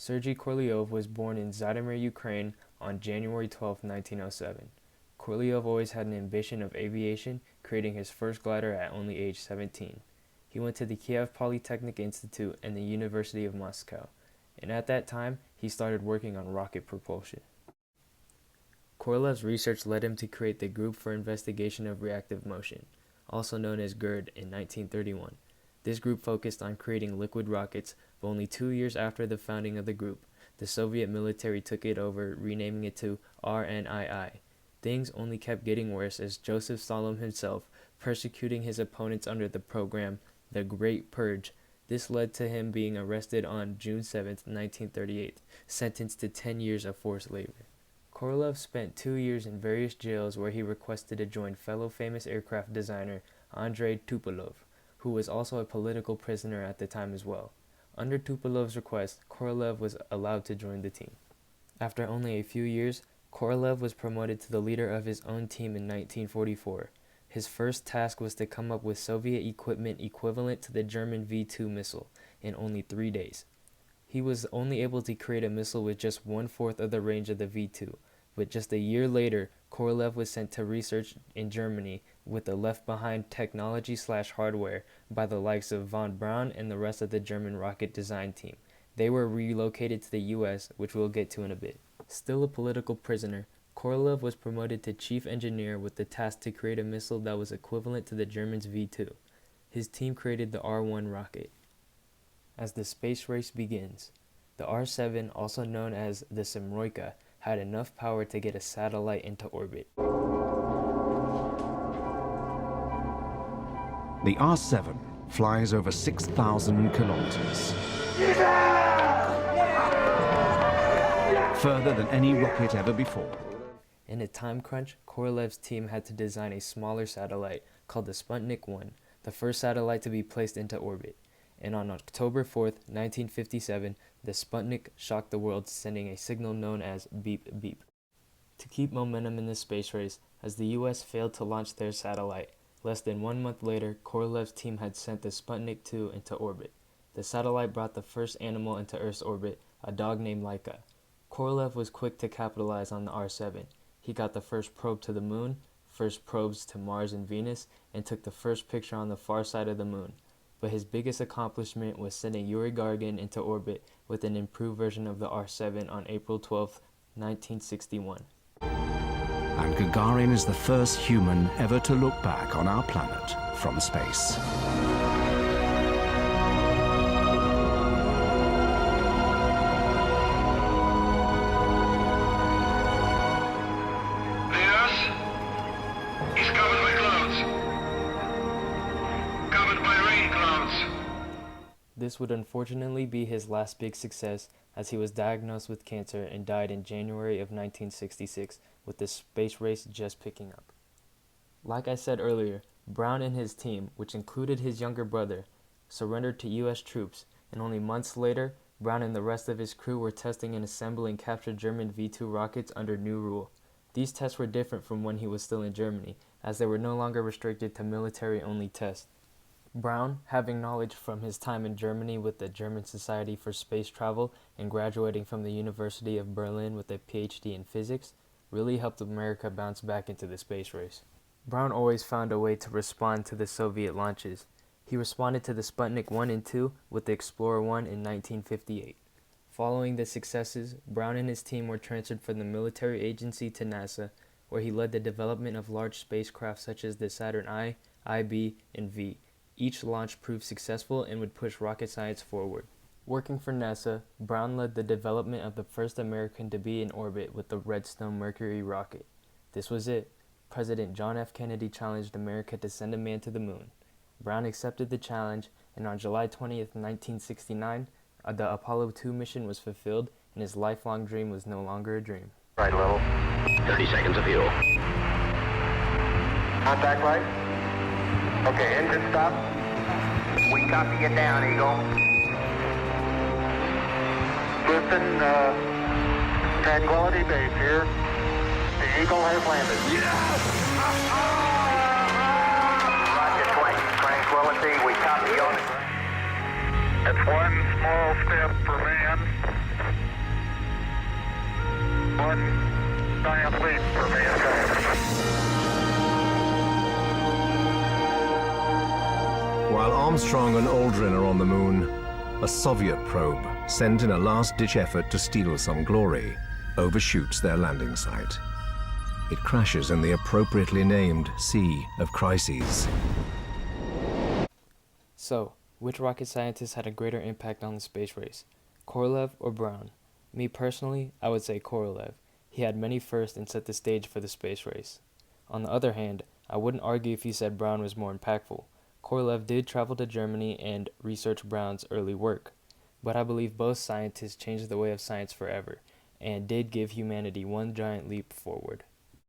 Sergei Korolev was born in Zhytomyr, Ukraine on January 12, 1907. Korolev always had an ambition of aviation, creating his first glider at only age 17. He went to the Kiev Polytechnic Institute and the University of Moscow, and at that time, he started working on rocket propulsion. Korolev's research led him to create the Group for Investigation of Reactive Motion, also known as GERD, in 1931. This group focused on creating liquid rockets, but only 2 years after the founding of the group, the Soviet military took it over, renaming it to RNII. Things only kept getting worse as Joseph Stalin himself persecuting his opponents under the program, the Great Purge. This led to him being arrested on June 7, 1938, sentenced to 10 years of forced labor. Korolev spent 2 years in various jails where he requested to join fellow famous aircraft designer Andrei Tupolev, who was also a political prisoner at the time as well. Under Tupolev's request, Korolev was allowed to join the team. After only a few years, Korolev was promoted to the leader of his own team in 1944. His first task was to come up with Soviet equipment equivalent to the German V-2 missile in only 3 days. He was only able to create a missile with just 1/4 of the range of the V-2, but just a year later, Korolev was sent to research in Germany with the left-behind technology/hardware by the likes of von Braun and the rest of the German rocket design team. They were relocated to the US, which we'll get to in a bit. Still a political prisoner, Korolev was promoted to chief engineer with the task to create a missile that was equivalent to the Germans' V-2. His team created the R-1 rocket. As the space race begins, the R-7, also known as the Semyoyka, had enough power to get a satellite into orbit. The R-7 flies over 6,000 kilometers. Further than any rocket ever before. In a time crunch, Korolev's team had to design a smaller satellite called the Sputnik 1, the first satellite to be placed into orbit. And on October 4th, 1957, the Sputnik shocked the world, sending a signal known as beep beep. To keep momentum in the space race, as the US failed to launch their satellite, less than 1 month later, Korolev's team had sent the Sputnik 2 into orbit. The satellite brought the first animal into Earth's orbit, a dog named Laika. Korolev was quick to capitalize on the R-7. He got the first probe to the moon, first probes to Mars and Venus, and took the first picture on the far side of the moon. But his biggest accomplishment was sending Yuri Gagarin into orbit with an improved version of the R-7 on April 12, 1961. And Gagarin is the first human ever to look back on our planet from space. This would unfortunately be his last big success, as he was diagnosed with cancer and died in January of 1966, with the space race just picking up. Like I said earlier, Braun and his team, which included his younger brother, surrendered to US troops, and only months later, Braun and the rest of his crew were testing and assembling captured German V-2 rockets under new rule. These tests were different from when he was still in Germany, as they were no longer restricted to military-only tests. Braun, having knowledge from his time in Germany with the German Society for Space Travel and graduating from the University of Berlin with a PhD in physics, really helped America bounce back into the space race. Braun always found a way to respond to the Soviet launches. He responded to the Sputnik 1 and 2 with the Explorer 1 in 1958. Following the successes, Braun and his team were transferred from the military agency to NASA, where he led the development of large spacecraft such as the Saturn I, IB, and V. Each launch proved successful and would push rocket science forward. Working for NASA, Braun led the development of the first American to be in orbit with the Redstone Mercury rocket. This was it. President John F. Kennedy challenged America to send a man to the moon. Braun accepted the challenge, and on July 20th, 1969, the Apollo 2 mission was fulfilled, and his lifelong dream was no longer a dream. Right level. 30 seconds of fuel. Contact right. Okay, engine stop. We copy you down, Eagle. Griffin, Tranquility Base here. The Eagle has landed. Yes! Roger 20, Tranquility, we copy you on the ground. It's one small step for man, one giant leap for mankind. While Armstrong and Aldrin are on the moon, a Soviet probe, sent in a last-ditch effort to steal some glory, overshoots their landing site. It crashes in the appropriately named Sea of Crises. So, which rocket scientist had a greater impact on the space race? Korolev or Braun? Me personally, I would say Korolev. He had many firsts and set the stage for the space race. On the other hand, I wouldn't argue if you said Braun was more impactful. Korolev did travel to Germany and research Braun's early work, but I believe both scientists changed the way of science forever and did give humanity one giant leap forward.